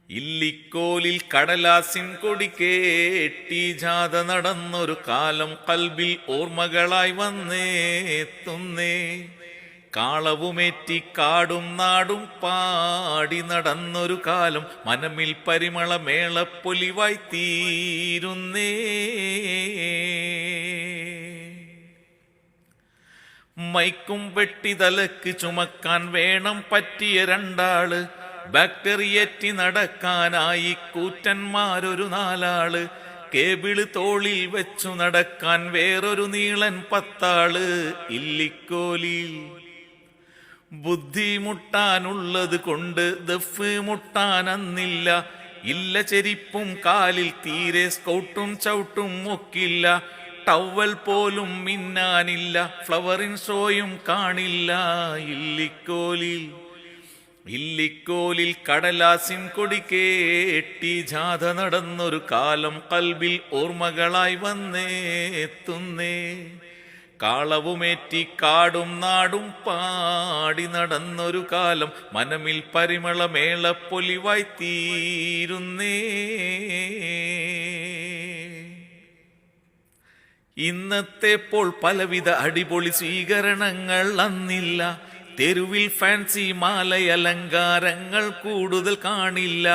ഇല്ലിക്കോലിൽ കടലാസിൻ കൊടി കേട്ടി ജാഥ നടന്നൊരു കാലം കൽബിൽ ഓർമ്മകളായി വന്നേത്തുന്നേ. കാളവുമേറ്റി കാടും നാടും പാടി നടന്നൊരു കാലം മനമിൽ പരിമള മേളപ്പൊലിവായി തീരുന്നേ. മൈക്കും വെട്ടി തലക്ക് ചുമക്കാൻ വേണം പറ്റിയ രണ്ടാള്, ബാക്ടറിയേറ്റി നടക്കാനായി കൂറ്റന്മാരൊരു നാലാള്, കേബിള് തോളിൽ വെച്ചു നടക്കാൻ വേറൊരു നീളൻ 10 ആള്. ഇല്ലിക്കോലിൽ ബുദ്ധിമുട്ടാനുള്ളത് കൊണ്ട് ദഫ് മുട്ടാനന്നില്ല. ഇല്ല ചെരിപ്പും കാലിൽ തീരെ സ്കൗട്ടും ചവിട്ടും ഒക്കില്ല. ടവൽ പോലും മിന്നാനില്ല, ഫ്ലവറിൻ ഷോയും കാണില്ല. ഇല്ലിക്കോലിൽ കടലാസിൻ കൊടി കേട്ടി ജാഥ നടന്നൊരു കാലം കൽബിൽ ഓർമ്മകളായി വന്നേത്തുന്നേ. കാളവുമേറ്റി കാടും നാടും പാടി നടന്നൊരു കാലം മനമിൽ പരിമള മേളപ്പൊലിവായി തീരുന്നേ. ഇന്നത്തെ പോൾ പലവിധ അടിപൊളി സ്വീകരണങ്ങൾ അന്നില്ല. തെരുവിൽ ഫാൻസി മാലയലങ്കാരങ്ങൾ കൂടുതൽ കാണില്ല.